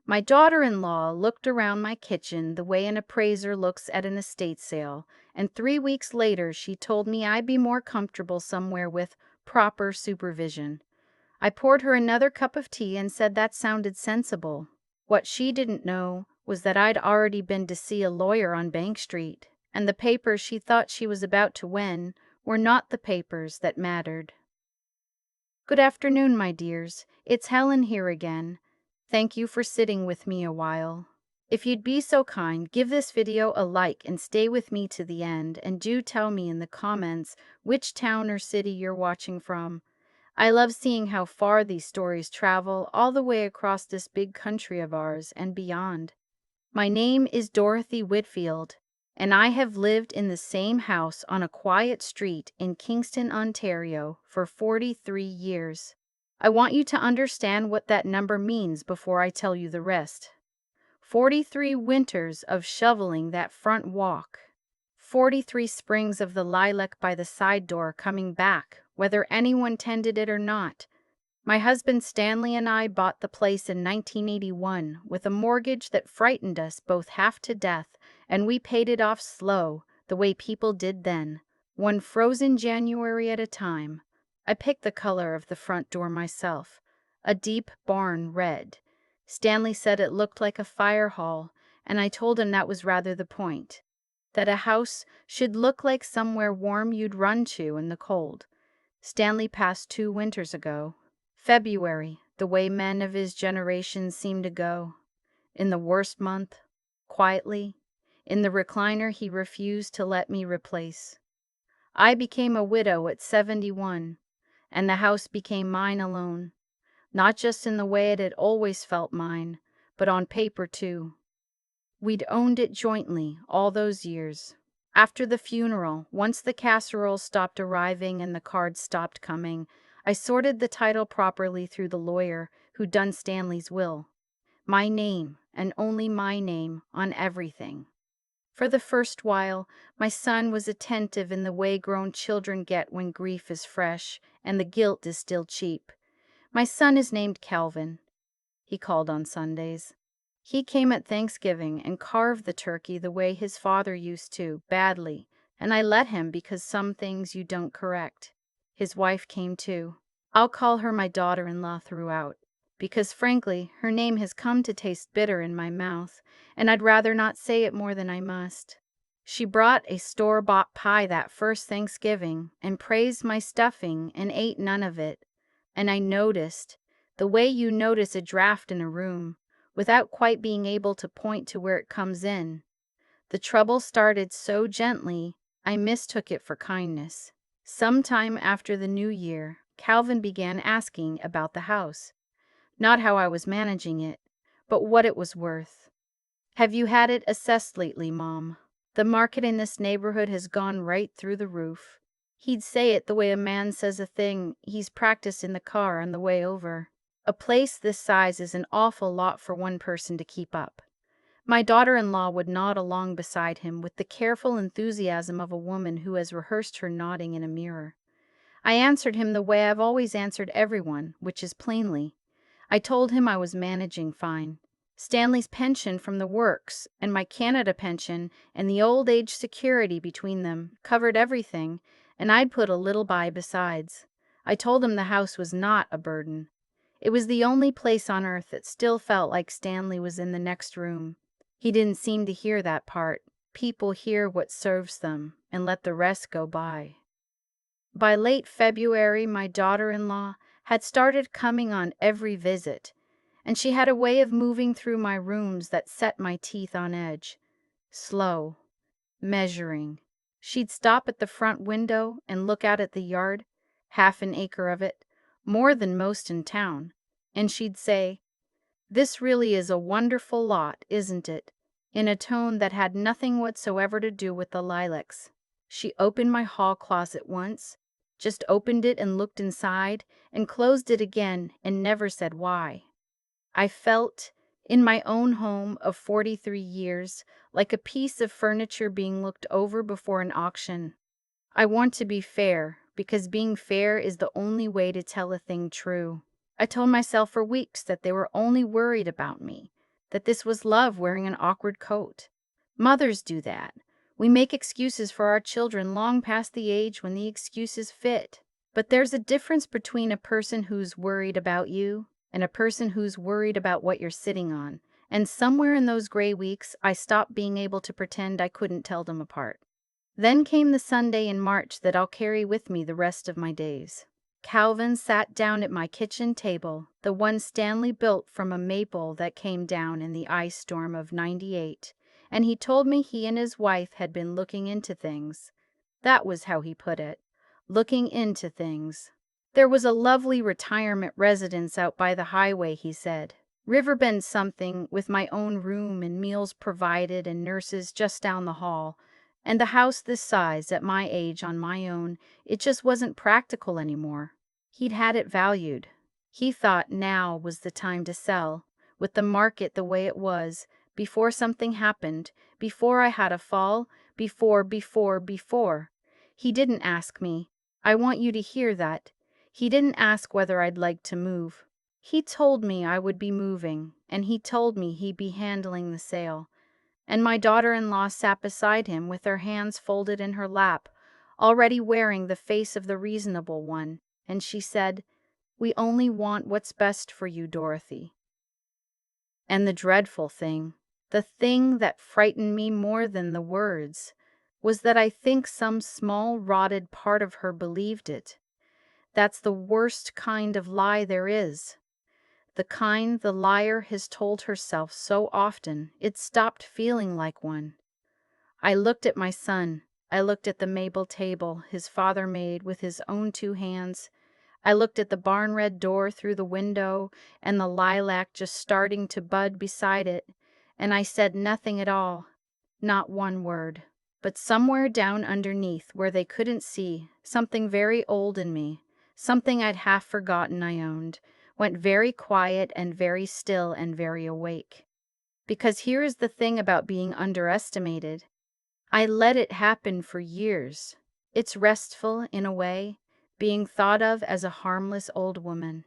My daughter-in-law looked around my kitchen the way an appraiser looks at an estate sale, and 3 weeks later she told me I'd be more comfortable somewhere with proper supervision. I poured her another cup of tea and said that sounded sensible. What she didn't know was that I'd already been to see a lawyer on Bank Street, and the papers she thought she was about to win were not the papers that mattered. Good afternoon, my dears. It's Helen here again. Thank you for sitting with me a while. If you'd be so kind, give this video a like and stay with me to the end, and do tell me in the comments which town or city you're watching from. I love seeing how far these stories travel all the way across this big country of ours and beyond. My name is Dorothy Whitfield, and I have lived in the same house on a quiet street in Kingston, Ontario for 43 years. I want you to understand what that number means before I tell you the rest. 43 winters of shoveling that front walk. 43 springs of the lilac by the side door coming back, whether anyone tended it or not. My husband Stanley and I bought the place in 1981 with a mortgage that frightened us both half to death, and we paid it off slow, the way people did then, one frozen January at a time. I picked the color of the front door myself, a deep barn red. Stanley said it looked like a fire hall, and I told him that was rather the point, that a house should look like somewhere warm you'd run to in the cold. Stanley passed 2 winters ago. February, the way men of his generation seem to go. In the worst month, quietly, in the recliner he refused to let me replace. I became a widow at 71, and the house became mine alone, not just in the way it had always felt mine, but on paper too. We'd owned it jointly all those years. After the funeral, once the casseroles stopped arriving and the cards stopped coming, I sorted the title properly through the lawyer who'd done Stanley's will. My name, and only my name, on everything. For the first while, my son was attentive in the way grown children get when grief is fresh and the guilt is still cheap. My son is named Calvin. He called on Sundays. He came at Thanksgiving and carved the turkey the way his father used to, badly, and I let him because some things you don't correct. His wife came too. I'll call her my daughter-in-law throughout, because frankly, her name has come to taste bitter in my mouth, and I'd rather not say it more than I must. She brought a store-bought pie that first Thanksgiving and praised my stuffing and ate none of it, and I noticed, the way you notice a draft in a room, without quite being able to point to where it comes in. The trouble started so gently, I mistook it for kindness. Sometime after the New Year, Calvin began asking about the house. Not how I was managing it, but what it was worth. Have you had it assessed lately, Mom? The market in this neighborhood has gone right through the roof. He'd say it the way a man says a thing he's practiced in the car on the way over. A place this size is an awful lot for one person to keep up. My daughter-in-law would nod along beside him with the careful enthusiasm of a woman who has rehearsed her nodding in a mirror. I answered him the way I've always answered everyone, which is plainly. I told him I was managing fine. Stanley's pension from the works, and my Canada pension, and the old age security between them, covered everything, and I'd put a little by besides. I told him the house was not a burden. It was the only place on earth that still felt like Stanley was in the next room. He didn't seem to hear that part. People hear what serves them, and let the rest go by. By late February, my daughter-in-law had started coming on every visit, and she had a way of moving through my rooms that set my teeth on edge. Slow, measuring. She'd stop at the front window and look out at the yard, 1/2 acre of it, more than most in town, and she'd say, "This really is a wonderful lot, isn't it?" in a tone that had nothing whatsoever to do with the lilacs. She opened my hall closet once, just opened it and looked inside, and closed it again and never said why. I felt, in my own home of 43 years, like a piece of furniture being looked over before an auction. I want to be fair, because being fair is the only way to tell a thing true. I told myself for weeks that they were only worried about me, that this was love wearing an awkward coat. Mothers do that. We make excuses for our children long past the age when the excuses fit. But there's a difference between a person who's worried about you and a person who's worried about what you're sitting on. And somewhere in those gray weeks, I stopped being able to pretend I couldn't tell them apart. Then came the Sunday in March that I'll carry with me the rest of my days. Calvin sat down at my kitchen table, the one Stanley built from a maple that came down in the ice storm of '98, and he told me he and his wife had been looking into things. That was how he put it. Looking into things. There was a lovely retirement residence out by the highway, he said. Riverbend something, with my own room and meals provided and nurses just down the hall. And the house this size, at my age, on my own, it just wasn't practical anymore. He'd had it valued. He thought now was the time to sell, with the market the way it was, before something happened, before I had a fall, before. He didn't ask me. I want you to hear that. He didn't ask whether I'd like to move. He told me I would be moving, and he told me he'd be handling the sale. And my daughter-in-law sat beside him with her hands folded in her lap, already wearing the face of the reasonable one, and she said, "We only want what's best for you, Dorothy." And the dreadful thing, the thing that frightened me more than the words, was that I think some small rotted part of her believed it. That's the worst kind of lie there is. The kind the liar has told herself so often it stopped feeling like one. I looked at my son. I looked at the maple table his father made with his own two hands. I looked at the barn-red door through the window and the lilac just starting to bud beside it, and I said nothing at all, not one word. But somewhere down underneath where they couldn't see, something very old in me, something I'd half forgotten I owned, went very quiet and very still and very awake. Because here is the thing about being underestimated. I let it happen for years. It's restful, in a way, being thought of as a harmless old woman.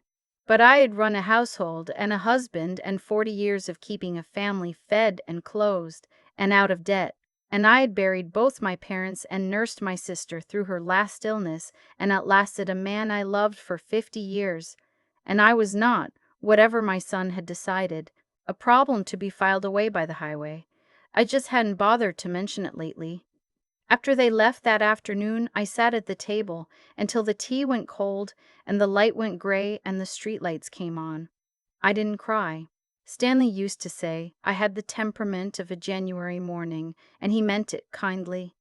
But I had run a household and a husband and 40 years of keeping a family fed and clothed and out of debt. And I had buried both my parents and nursed my sister through her last illness and outlasted a man I loved for 50 years. And I was not, whatever my son had decided, a problem to be filed away by the highway. I just hadn't bothered to mention it lately. After they left that afternoon, I sat at the table until the tea went cold and the light went gray and the streetlights came on. I didn't cry. Stanley used to say I had the temperament of a January morning, and he meant it kindly.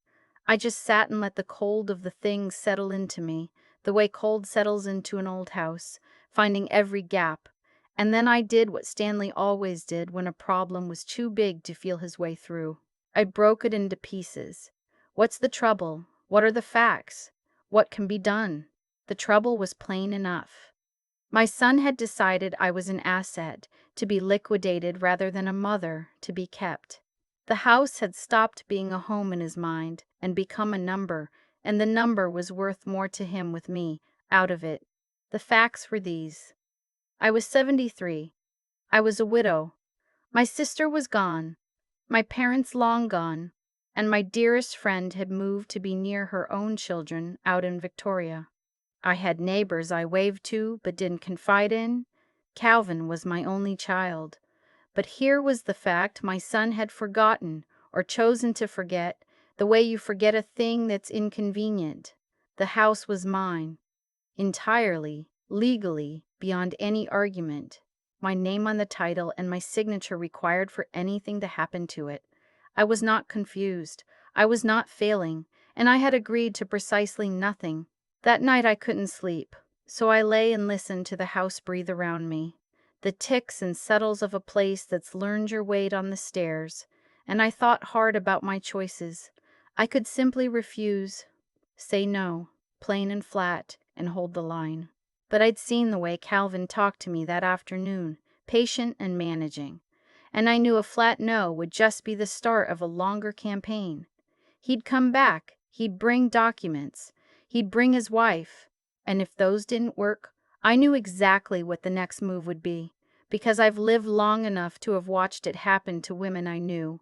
I just sat and let the cold of the thing settle into me, the way cold settles into an old house, finding every gap. And then I did what Stanley always did when a problem was too big to feel his way through. I broke it into pieces. What's the trouble? What are the facts? What can be done? The trouble was plain enough. My son had decided I was an asset, to be liquidated rather than a mother, to be kept. The house had stopped being a home in his mind and become a number, and the number was worth more to him with me out of it. The facts were these. I was 73. I was a widow. My sister was gone. My parents long gone. And my dearest friend had moved to be near her own children out in Victoria. I had neighbors I waved to but didn't confide in. Calvin was my only child. But here was the fact my son had forgotten, or chosen to forget, the way you forget a thing that's inconvenient. The house was mine. Entirely, legally, beyond any argument. My name on the title and my signature required for anything to happen to it. I was not confused. I was not failing, and I had agreed to precisely nothing. That night I couldn't sleep, so I lay and listened to the house breathe around me, the ticks and settles of a place that's learned your weight on the stairs, and I thought hard about my choices. I could simply refuse, say no, plain and flat, and hold the line. But I'd seen the way Calvin talked to me that afternoon, patient and managing, and I knew a flat no would just be the start of a longer campaign. He'd come back, he'd bring documents, he'd bring his wife, and if those didn't work, I knew exactly what the next move would be. because I've lived long enough to have watched it happen to women I knew.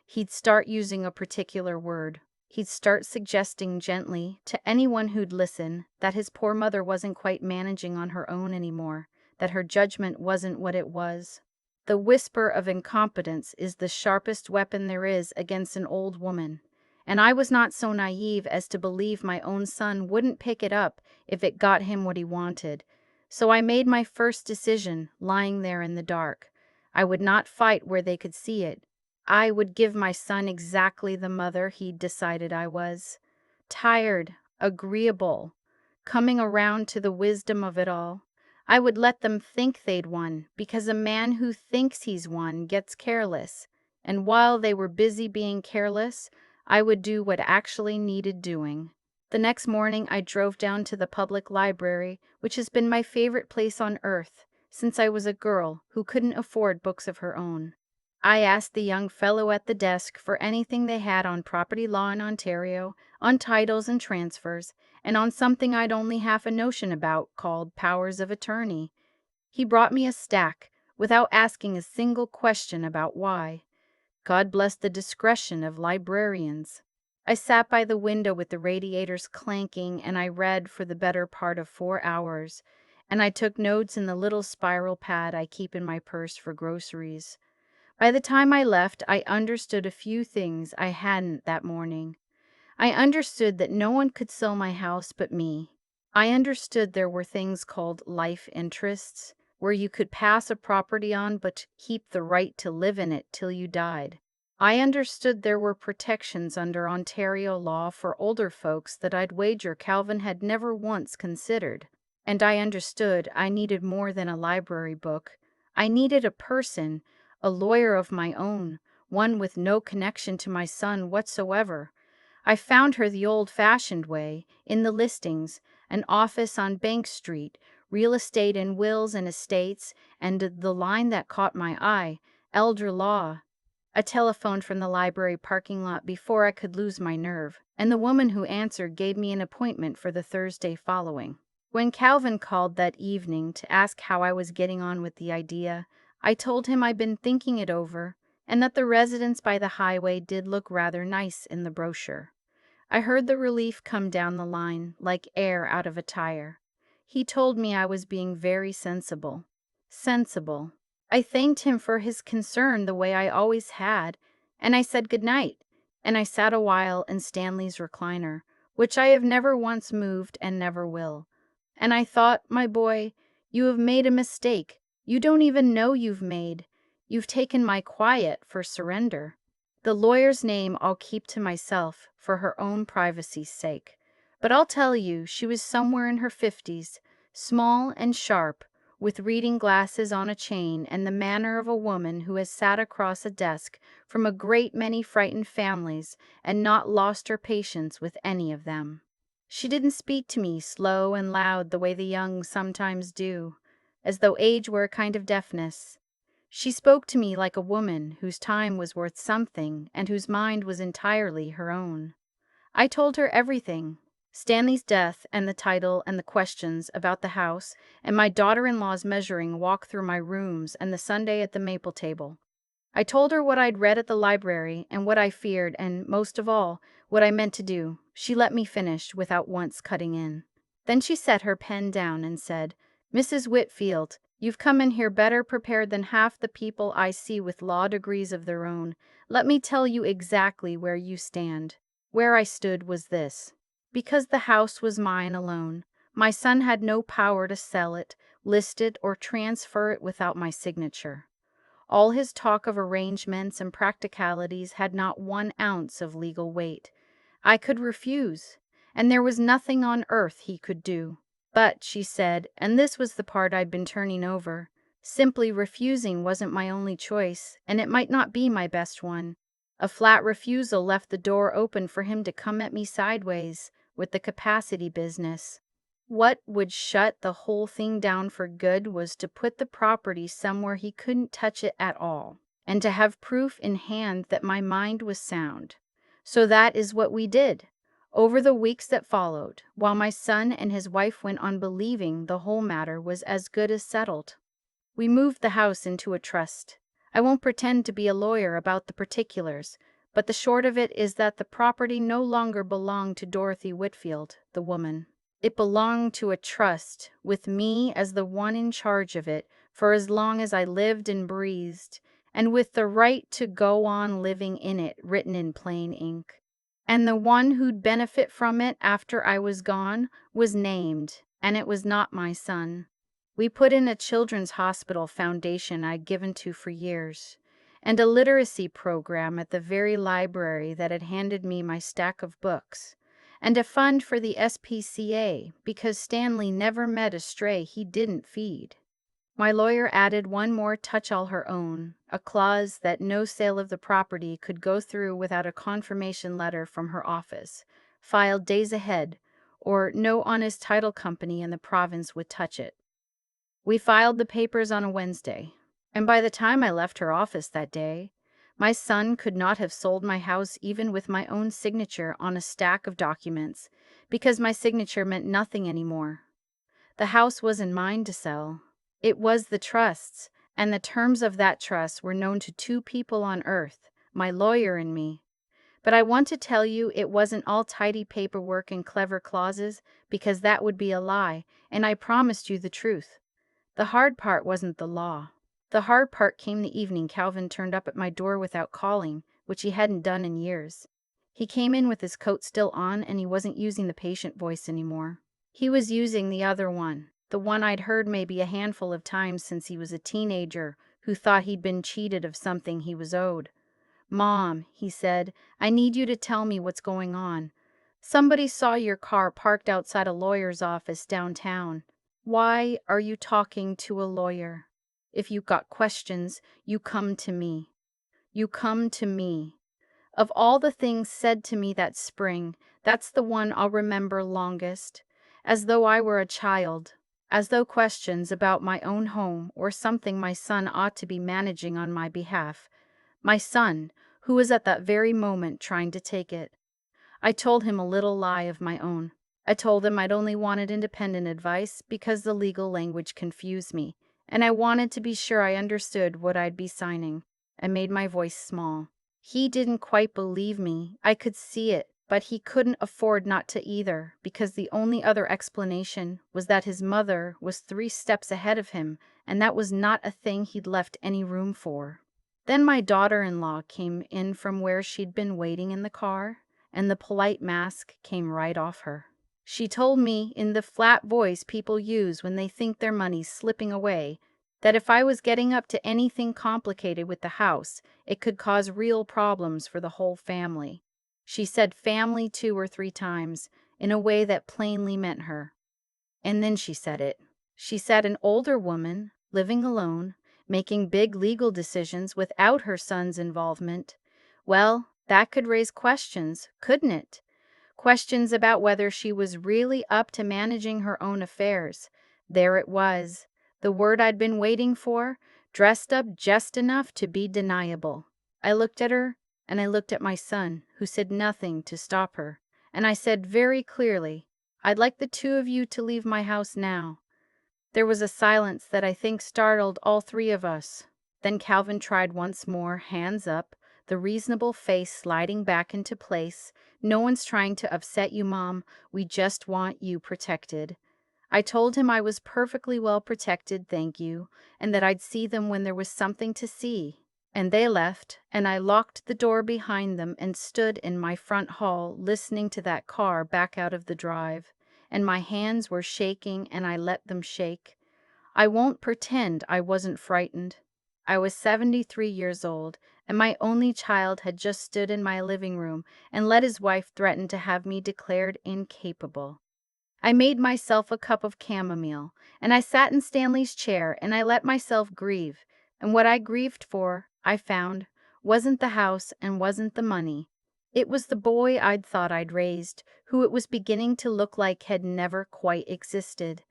He'd start using a particular word. He'd start suggesting gently to anyone who'd listen that his poor mother wasn't quite managing on her own anymore, that her judgment wasn't what it was. The whisper of incompetence is the sharpest weapon there is against an old woman, and I was not so naive as to believe my own son wouldn't pick it up if it got him what he wanted. So I made my first decision, lying there in the dark. I would not fight where they could see it. I would give my son exactly the mother he'd decided I was. Tired, agreeable, coming around to the wisdom of it all. I would let them think they'd won, because a man who thinks he's won gets careless. And while they were busy being careless, I would do what actually needed doing. The next morning I drove down to the public library, which has been my favorite place on earth since I was a girl who couldn't afford books of her own. I asked the young fellow at the desk for anything they had on property law in Ontario, on titles and transfers, and on something I'd only half a notion about called powers of attorney. He brought me a stack without asking a single question about why. God bless the discretion of librarians. I sat by the window with the radiators clanking, and I read for the better part of 4 hours, and I took notes in the little spiral pad I keep in my purse for groceries. By the time I left, I understood a few things I hadn't that morning. I understood that no one could sell my house but me. I understood there were things called life interests, where you could pass a property on but keep the right to live in it till you died. I understood there were protections under Ontario law for older folks that I'd wager Calvin had never once considered. And I understood I needed more than a library book. I needed a person, a lawyer of my own, one with no connection to my son whatsoever. I found her the old-fashioned way, in the listings, an office on Bank Street, real estate and wills and estates, and the line that caught my eye, elder law. A telephone from the library parking lot before I could lose my nerve, and the woman who answered gave me an appointment for the Thursday following. When Calvin called that evening to ask how I was getting on with the idea, I told him I'd been thinking it over, and that the residence by the highway did look rather nice in the brochure. I heard the relief come down the line, like air out of a tire. He told me I was being very sensible. Sensible. I thanked him for his concern the way I always had, and I said good night, and I sat a while in Stanley's recliner, which I have never once moved and never will. And I thought, my boy, you have made a mistake. You don't even know you've made. You've taken my quiet for surrender. The lawyer's name I'll keep to myself for her own privacy's sake. But I'll tell you, she was somewhere in her 50s, small and sharp, with reading glasses on a chain and the manner of a woman who has sat across a desk from a great many frightened families and not lost her patience with any of them. She didn't speak to me slow and loud the way the young sometimes do, as though age were a kind of deafness. She spoke to me like a woman whose time was worth something and whose mind was entirely her own. I told her everything, Stanley's death and the title and the questions about the house and my daughter-in-law's measuring walk through my rooms and the Sunday at the maple table. I told her what I'd read at the library and what I feared and, most of all, what I meant to do. She let me finish without once cutting in. Then she set her pen down and said, "Mrs. Whitfield, you've come in here better prepared than half the people I see with law degrees of their own. Let me tell you exactly where you stand." Where I stood was this. Because the house was mine alone, my son had no power to sell it, list it, or transfer it without my signature. All his talk of arrangements and practicalities had not 1 ounce of legal weight. I could refuse, and there was nothing on earth he could do. But, she said, and this was the part I'd been turning over, simply refusing wasn't my only choice, and it might not be my best one. A flat refusal left the door open for him to come at me sideways with the capacity business. What would shut the whole thing down for good was to put the property somewhere he couldn't touch it at all, and to have proof in hand that my mind was sound. So that is what we did. Over the weeks that followed, while my son and his wife went on believing the whole matter was as good as settled. We moved the house into a trust. I won't pretend to be a lawyer about the particulars, but the short of it is that the property no longer belonged to Dorothy Whitfield, the woman. It belonged to a trust, with me as the one in charge of it for as long as I lived and breathed, and with the right to go on living in it written in plain ink. And the one who'd benefit from it after I was gone was named, and it was not my son. We put in a children's hospital foundation I'd given to for years, and a literacy program at the very library that had handed me my stack of books, and a fund for the SPCA because Stanley never met a stray he didn't feed. My lawyer added one more touch all her own, a clause that no sale of the property could go through without a confirmation letter from her office, filed days ahead, or no honest title company in the province would touch it. We filed the papers on a Wednesday, and by the time I left her office that day, my son could not have sold my house even with my own signature on a stack of documents, because my signature meant nothing anymore. The house wasn't mine to sell. It was the trust's, and the terms of that trust were known to two people on earth, my lawyer and me. But I want to tell you it wasn't all tidy paperwork and clever clauses, because that would be a lie, and I promised you the truth. The hard part wasn't the law. The hard part came the evening Calvin turned up at my door without calling, which he hadn't done in years. He came in with his coat still on, and he wasn't using the patient voice anymore. He was using the other one, the one I'd heard maybe a handful of times since he was a teenager who thought he'd been cheated of something he was owed. "Mom," he said, "I need you to tell me what's going on. Somebody saw your car parked outside a lawyer's office downtown. Why are you talking to a lawyer? If you've got questions, you come to me. You come to me." Of all the things said to me that spring, that's the one I'll remember longest. As though I were a child. As though questions about my own home or something my son ought to be managing on my behalf. My son, who was at that very moment trying to take it. I told him a little lie of my own. I told him I'd only wanted independent advice because the legal language confused me, and I wanted to be sure I understood what I'd be signing. I made my voice small. He didn't quite believe me. I could see it, but he couldn't afford not to either, because the only other explanation was that his mother was 3 steps ahead of him, and that was not a thing he'd left any room for. Then my daughter-in-law came in from where she'd been waiting in the car, and the polite mask came right off her. She told me, in the flat voice people use when they think their money's slipping away, that if I was getting up to anything complicated with the house, it could cause real problems for the whole family. She said family 2 or 3 times, in a way that plainly meant her. And then she said it. She said an older woman, living alone, making big legal decisions without her son's involvement. Well, that could raise questions, couldn't it? Questions about whether she was really up to managing her own affairs. There it was, the word I'd been waiting for, dressed up just enough to be deniable. I looked at her, and I looked at my son, who said nothing to stop her. And I said very clearly, "I'd like the 2 of you to leave my house now." There was a silence that I think startled all 3 of us. Then Calvin tried once more, hands up, the reasonable face sliding back into place. "No one's trying to upset you, Mom. We just want you protected." I told him I was perfectly well protected, thank you, and that I'd see them when there was something to see. And they left, and I locked the door behind them and stood in my front hall listening to that car back out of the drive. And my hands were shaking, and I let them shake. I won't pretend I wasn't frightened. I was 73 years old, and my only child had just stood in my living room and let his wife threaten to have me declared incapable. I made myself a cup of chamomile, and I sat in Stanley's chair, and I let myself grieve. And what I grieved for, I found, wasn't the house and wasn't the money. It was the boy I'd thought I'd raised, who it was beginning to look like had never quite existed.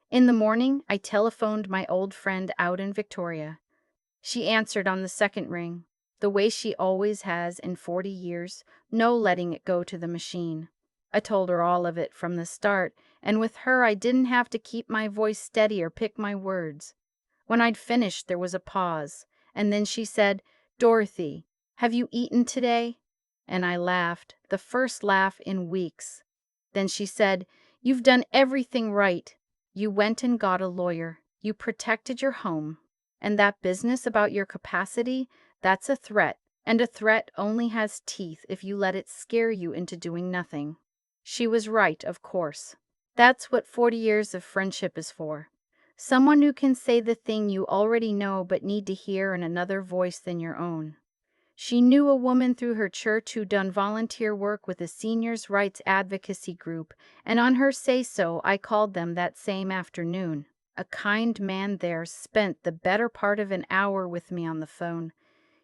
In the morning, I telephoned my old friend out in Victoria. She answered on the second ring, the way she always has in 40 years, no letting it go to the machine. I told her all of it from the start, and with her I didn't have to keep my voice steady or pick my words. When I'd finished, there was a pause, and then she said, "Dorothy, have you eaten today?" And I laughed, the first laugh in weeks. Then she said, "You've done everything right. You went and got a lawyer. You protected your home. And that business about your capacity, that's a threat, and a threat only has teeth if you let it scare you into doing nothing." She was right, of course. That's what 40 years of friendship is for. Someone who can say the thing you already know but need to hear in another voice than your own. She knew a woman through her church who'd done volunteer work with a seniors' rights advocacy group, and on her say-so, I called them that same afternoon. A kind man there spent the better part of an hour with me on the phone.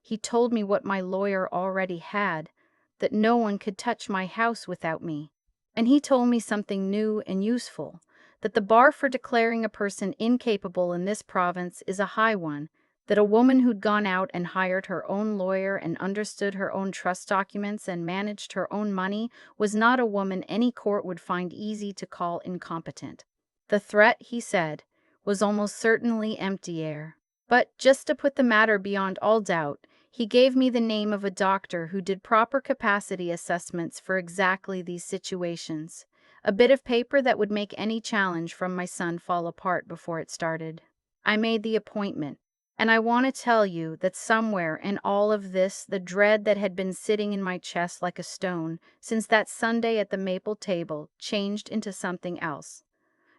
He told me what my lawyer already had, that no one could touch my house without me. And he told me something new and useful, that the bar for declaring a person incapable in this province is a high one, that a woman who'd gone out and hired her own lawyer and understood her own trust documents and managed her own money was not a woman any court would find easy to call incompetent. The threat, he said, was almost certainly empty air. But just to put the matter beyond all doubt, he gave me the name of a doctor who did proper capacity assessments for exactly these situations. A bit of paper that would make any challenge from my son fall apart before it started. I made the appointment. And I want to tell you that somewhere in all of this, the dread that had been sitting in my chest like a stone since that Sunday at the maple table changed into something else.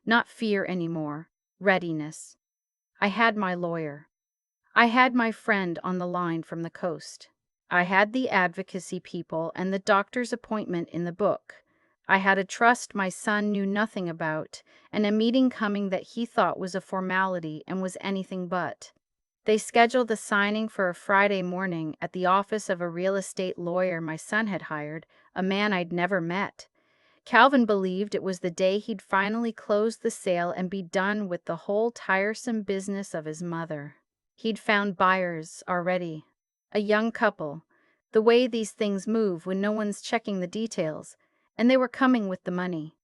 Not fear anymore, readiness. I had my lawyer. I had my friend on the line from the coast. I had the advocacy people and the doctor's appointment in the book. I had a trust my son knew nothing about, and a meeting coming that he thought was a formality and was anything but. They scheduled the signing for a Friday morning at the office of a real estate lawyer my son had hired, a man I'd never met. Calvin believed it was the day he'd finally close the sale and be done with the whole tiresome business of his mother. He'd found buyers already. A young couple, the way these things move when no one's checking the details, and they were coming with the money.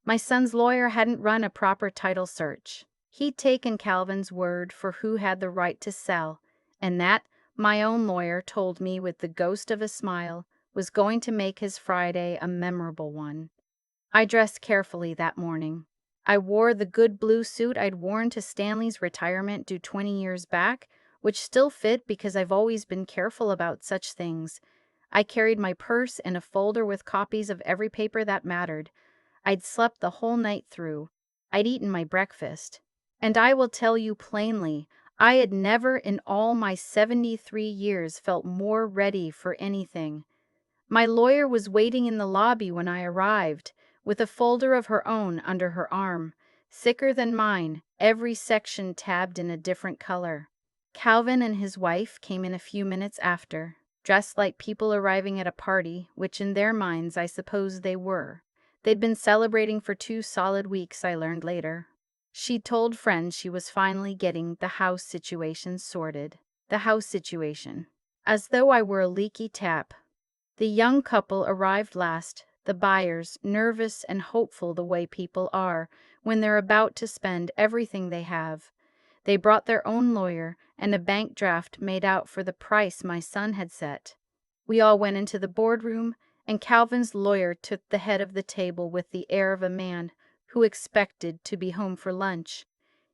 My son's lawyer hadn't run a proper title search. He'd taken Calvin's word for who had the right to sell, and that, my own lawyer told me with the ghost of a smile, was going to make his Friday a memorable one. I dressed carefully that morning. I wore the good blue suit I'd worn to Stanley's retirement due 20 years back, which still fit because I've always been careful about such things. I carried my purse and a folder with copies of every paper that mattered. I'd slept the whole night through. I'd eaten my breakfast. And I will tell you plainly, I had never in all my 73 years felt more ready for anything. My lawyer was waiting in the lobby when I arrived, with a folder of her own under her arm, thicker than mine, every section tabbed in a different color. Calvin and his wife came in a few minutes after, dressed like people arriving at a party, which in their minds I suppose they were. They'd been celebrating for 2 solid weeks, I learned later. She'd told friends she was finally getting the house situation sorted. The house situation. As though I were a leaky tap. The young couple arrived last, the buyers, nervous and hopeful the way people are when they're about to spend everything they have. They brought their own lawyer and a bank draft made out for the price my son had set. We all went into the boardroom, and Calvin's lawyer took the head of the table with the air of a man who expected to be home for lunch.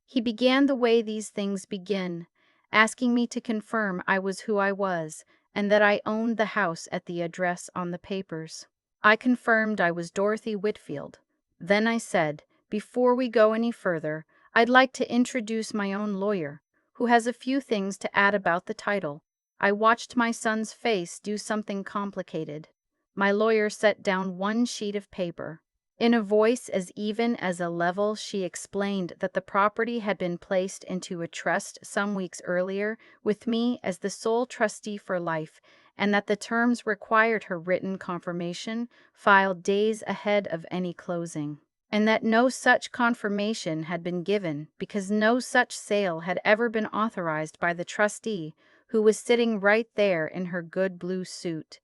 He began the way these things begin, asking me to confirm I was who I was, and that I owned the house at the address on the papers. I confirmed I was Dorothy Whitfield. Then I said, before we go any further, I'd like to introduce my own lawyer, who has a few things to add about the title. I watched my son's face do something complicated. My lawyer set down one sheet of paper. In a voice as even as a level, she explained that the property had been placed into a trust some weeks earlier, with me as the sole trustee for life, and that the terms required her written confirmation, filed days ahead of any closing, and that no such confirmation had been given because no such sale had ever been authorized by the trustee, who was sitting right there in her good blue suit.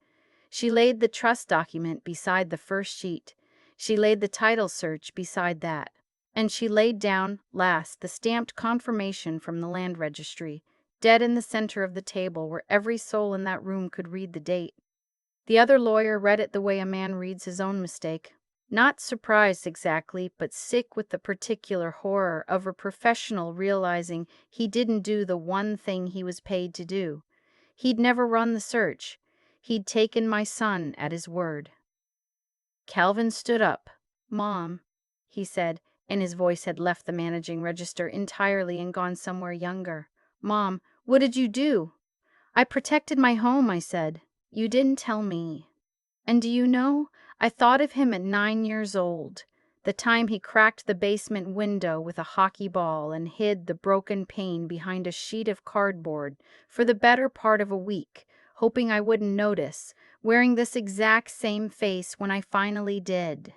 She laid the trust document beside the first sheet. She laid the title search beside that. And she laid down, last, the stamped confirmation from the land registry, dead in the center of the table where every soul in that room could read the date. The other lawyer read it the way a man reads his own mistake. Not surprised exactly, but sick with the particular horror of a professional realizing he didn't do the one thing he was paid to do. He'd never run the search. He'd taken my son at his word. Calvin stood up. "Mom," he said, and his voice had left the managing register entirely and gone somewhere younger. "Mom, what did you do?" "I protected my home," I said. "You didn't tell me." And do you know, I thought of him at 9 years old, the time he cracked the basement window with a hockey ball and hid the broken pane behind a sheet of cardboard for the better part of a week, hoping I wouldn't notice, wearing this exact same face when I finally did.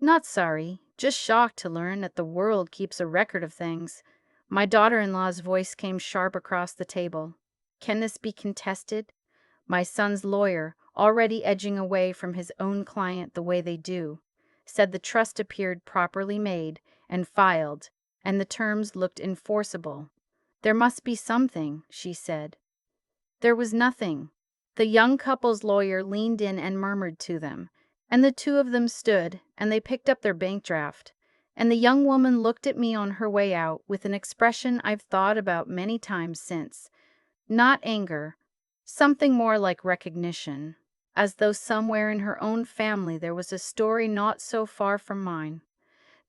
Not sorry, just shocked to learn that the world keeps a record of things. My daughter-in-law's voice came sharp across the table. "Can this be contested?" My son's lawyer, already edging away from his own client the way they do, said the trust appeared properly made and filed, and the terms looked enforceable. "There must be something," she said. There was nothing. The young couple's lawyer leaned in and murmured to them, and the two of them stood, and they picked up their bank draft. And the young woman looked at me on her way out with an expression I've thought about many times since. Not anger, something more like recognition, as though somewhere in her own family there was a story not so far from mine.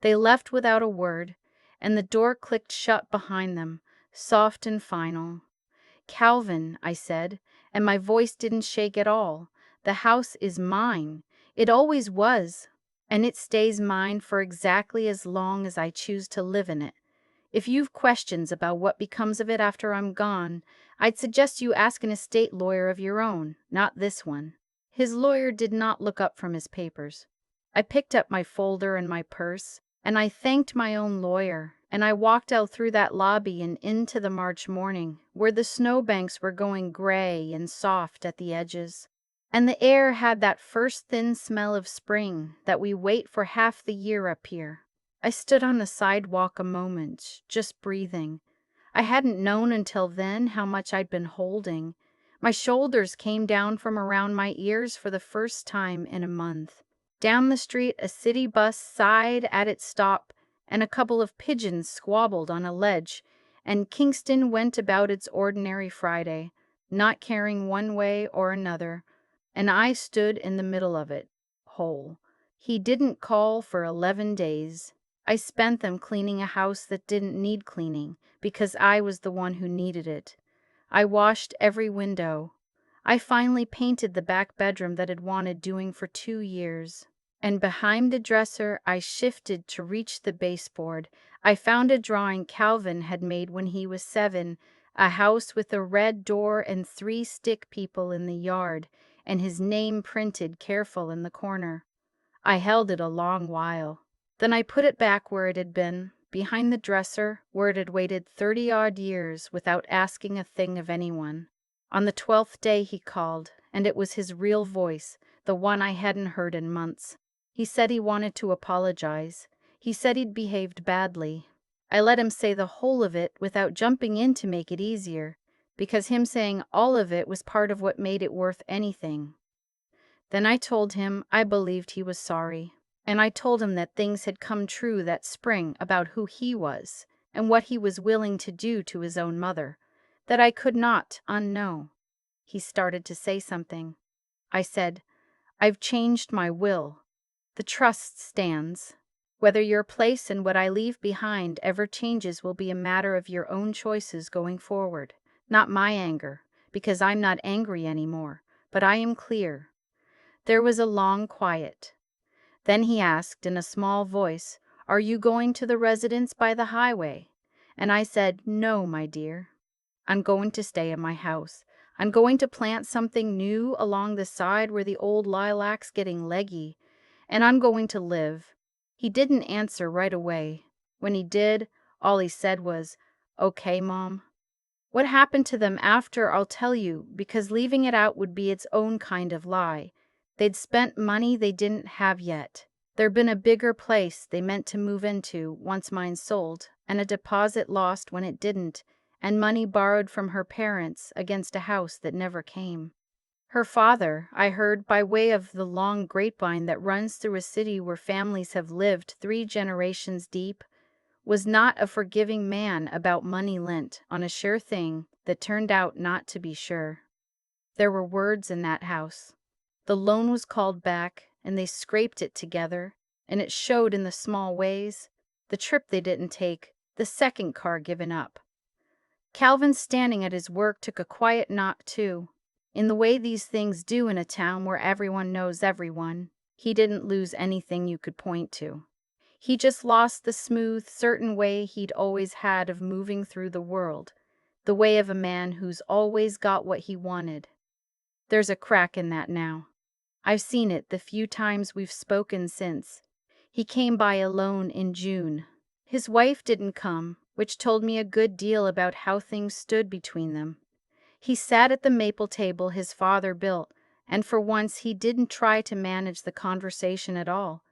They left without a word, and the door clicked shut behind them, soft and final. "Calvin," I said, and my voice didn't shake at all, "the house is mine. It always was, and it stays mine for exactly as long as I choose to live in it. If you've questions about what becomes of it after I'm gone, I'd suggest you ask an estate lawyer of your own, not this one." His lawyer did not look up from his papers. I picked up my folder and my purse, and I thanked my own lawyer, and I walked out through that lobby and into the March morning, where the snowbanks were going gray and soft at the edges, and the air had that first thin smell of spring that we wait for half the year up here. I stood on the sidewalk a moment, just breathing. I hadn't known until then how much I'd been holding. My shoulders came down from around my ears for the first time in a month. Down the street, a city bus sighed at its stop, and a couple of pigeons squabbled on a ledge, and Kingston went about its ordinary Friday, not caring one way or another, and I stood in the middle of it, whole. He didn't call for 11 days. I spent them cleaning a house that didn't need cleaning, because I was the one who needed it. I washed every window. I finally painted the back bedroom that had wanted doing for 2 years. And behind the dresser, I shifted to reach the baseboard. I found a drawing Calvin had made when he was 7, a house with a red door and 3 stick people in the yard, and his name printed careful in the corner. I held it a long while. Then I put it back where it had been, behind the dresser, where it had waited 30-odd years without asking a thing of anyone. On the 12th day he called, and it was his real voice, the one I hadn't heard in months. He said he wanted to apologize. He said he'd behaved badly. I let him say the whole of it without jumping in to make it easier, because him saying all of it was part of what made it worth anything. Then I told him I believed he was sorry, and I told him that things had come true that spring about who he was and what he was willing to do to his own mother, that I could not unknow. He started to say something. I said, "I've changed my will. The trust stands. Whether your place and what I leave behind ever changes will be a matter of your own choices going forward, not my anger, because I'm not angry anymore, but I am clear." There was a long quiet. Then he asked in a small voice, "Are you going to the residence by the highway?" And I said, "No, my dear. I'm going to stay in my house. I'm going to plant something new along the side where the old lilac's getting leggy, and I'm going to live." He didn't answer right away. When he did, all he said was, "Okay, Mom." What happened to them after I'll tell you, because leaving it out would be its own kind of lie. They'd spent money they didn't have yet. There'd been a bigger place they meant to move into once mine sold, and a deposit lost when it didn't, and money borrowed from her parents against a house that never came. Her father, I heard by way of the long grapevine that runs through a city where families have lived 3 generations deep, was not a forgiving man about money lent on a sure thing that turned out not to be sure. There were words in that house. The loan was called back, and they scraped it together, and it showed in the small ways, the trip they didn't take, the second car given up. Calvin standing at his work took a quiet knock too. In the way these things do in a town where everyone knows everyone, he didn't lose anything you could point to. He just lost the smooth, certain way he'd always had of moving through the world, the way of a man who's always got what he wanted. There's a crack in that now. I've seen it the few times we've spoken since. He came by alone in June. His wife didn't come, which told me a good deal about how things stood between them. He sat at the maple table his father built, and for once he didn't try to manage the conversation at all.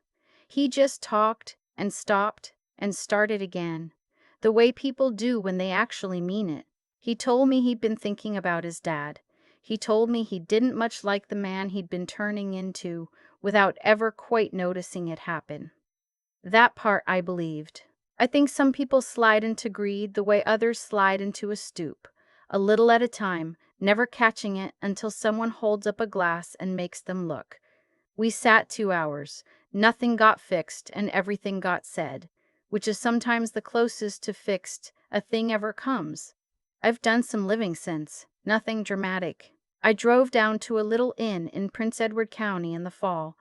He just talked and stopped and started again, the way people do when they actually mean it. He told me he'd been thinking about his dad. He told me he didn't much like the man he'd been turning into without ever quite noticing it happen. That part I believed. I think some people slide into greed the way others slide into a stoop, a little at a time, never catching it until someone holds up a glass and makes them look. We sat 2 hours. Nothing got fixed and everything got said, which is sometimes the closest to fixed a thing ever comes. I've done some living since, nothing dramatic. I drove down to a little inn in Prince Edward County in the fall.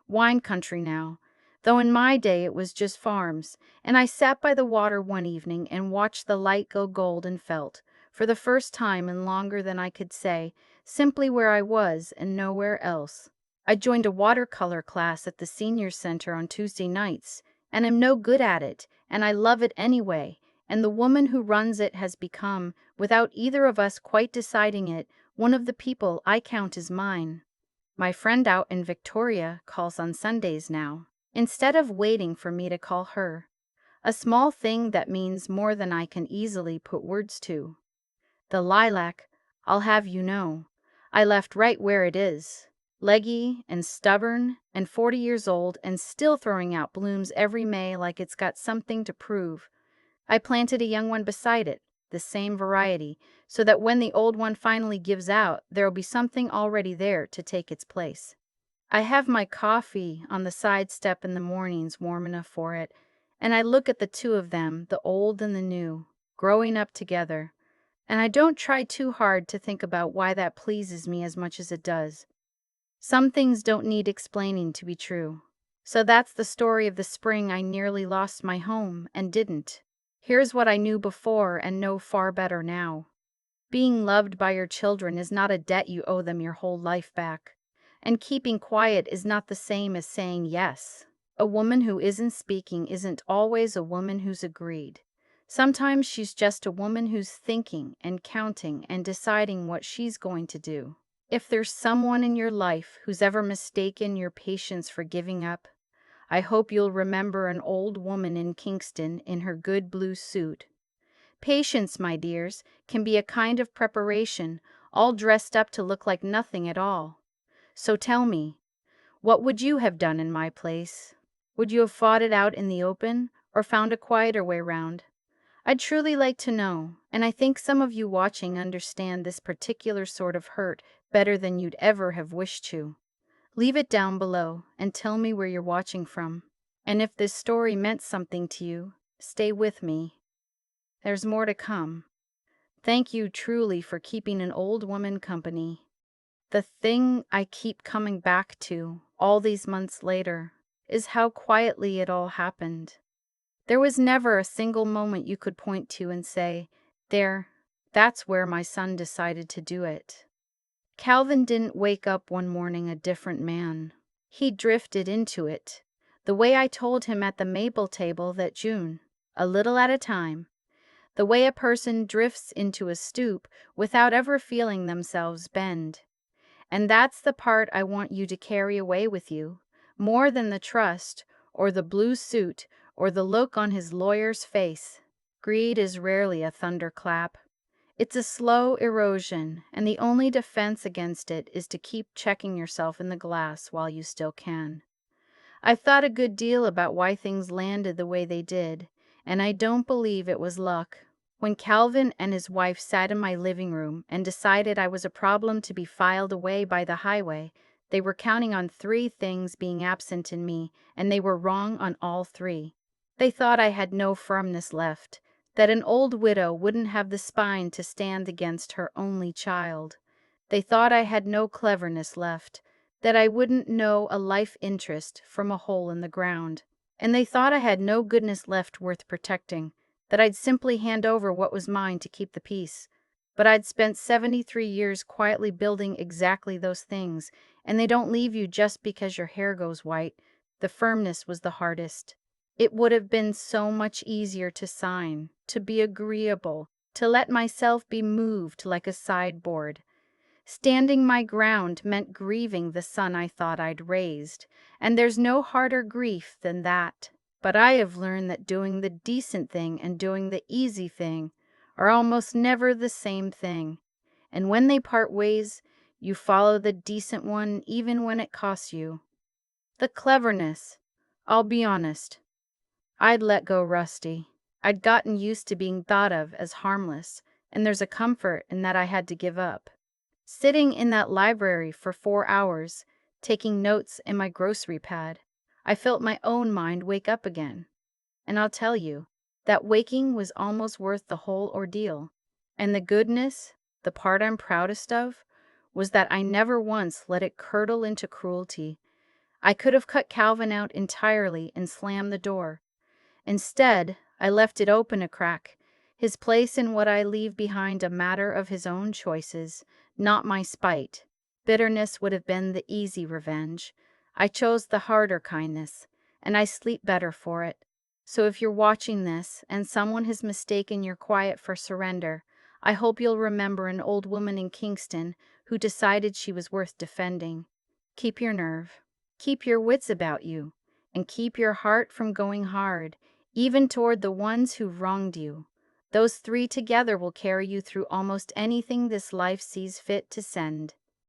Wine country now, though in my day it was just farms, and I sat by the water one evening and watched the light go gold and felt, for the first time in longer than I could say, simply where I was and nowhere else. I joined a watercolor class at the senior center on Tuesday nights, and am no good at it, and I love it anyway, and the woman who runs it has become, without either of us quite deciding it, one of the people I count as mine. My friend out in Victoria calls on Sundays now, instead of waiting for me to call her. A small thing that means more than I can easily put words to. The lilac, I'll have you know, I left right where it is. Leggy and stubborn and 40 years old and still throwing out blooms every May like it's got something to prove. I planted a young one beside it, the same variety, so that when the old one finally gives out, there'll be something already there to take its place. I have my coffee on the side step in the mornings warm enough for it, and I look at the two of them, the old and the new, growing up together, and I don't try too hard to think about why that pleases me as much as it does. Some things don't need explaining to be true. So that's the story of the spring I nearly lost my home and didn't. Here's what I knew before and know far better now. Being loved by your children is not a debt you owe them your whole life back. And keeping quiet is not the same as saying yes. A woman who isn't speaking isn't always a woman who's agreed. Sometimes she's just a woman who's thinking and counting and deciding what she's going to do. If there's someone in your life who's ever mistaken your patience for giving up, I hope you'll remember an old woman in Kingston in her good blue suit. Patience, my dears, can be a kind of preparation, all dressed up to look like nothing at all. So tell me, what would you have done in my place? Would you have fought it out in the open, or found a quieter way round? I'd truly like to know, and I think some of you watching understand this particular sort of hurt better than you'd ever have wished to. Leave it down below and tell me where you're watching from. And if this story meant something to you, stay with me. There's more to come. Thank you truly for keeping an old woman company. The thing I keep coming back to, all these months later, is how quietly it all happened. There was never a single moment you could point to and say, "There, that's where my son decided to do it." Calvin didn't wake up one morning a different man. He drifted into it, the way I told him at the maple table that June, a little at a time, the way a person drifts into a stoop without ever feeling themselves bend. And that's the part I want you to carry away with you, more than the trust or the blue suit, or the look on his lawyer's face. Greed is rarely a thunderclap. It's a slow erosion, and the only defense against it is to keep checking yourself in the glass while you still can. I've thought a good deal about why things landed the way they did, and I don't believe it was luck. When Calvin and his wife sat in my living room and decided I was a problem to be filed away by the highway, they were counting on three things being absent in me, and they were wrong on all three. They thought I had no firmness left, that an old widow wouldn't have the spine to stand against her only child. They thought I had no cleverness left, that I wouldn't know a life interest from a hole in the ground. And they thought I had no goodness left worth protecting, that I'd simply hand over what was mine to keep the peace. But I'd spent 73 years quietly building exactly those things, and they don't leave you just because your hair goes white. The firmness was the hardest. It would have been so much easier to sign, to be agreeable, to let myself be moved like a sideboard. Standing my ground meant grieving the son I thought I'd raised, and there's no harder grief than that. But I have learned that doing the decent thing and doing the easy thing are almost never the same thing. And when they part ways, you follow the decent one even when it costs you. The cleverness. I'll be honest. I'd let go Rusty. I'd gotten used to being thought of as harmless, and there's a comfort in that I had to give up. Sitting in that library for 4 hours, taking notes in my grocery pad, I felt my own mind wake up again. And I'll tell you, that waking was almost worth the whole ordeal. And the goodness, the part I'm proudest of, was that I never once let it curdle into cruelty. I could have cut Calvin out entirely and slammed the door. Instead, I left it open a crack, his place in what I leave behind a matter of his own choices, not my spite. Bitterness would have been the easy revenge. I chose the harder kindness, and I sleep better for it. So if you're watching this and someone has mistaken your quiet for surrender, I hope you'll remember an old woman in Kingston who decided she was worth defending. Keep your nerve, keep your wits about you, and keep your heart from going hard, even toward the ones who wronged you. Those three together will carry you through almost anything this life sees fit to send.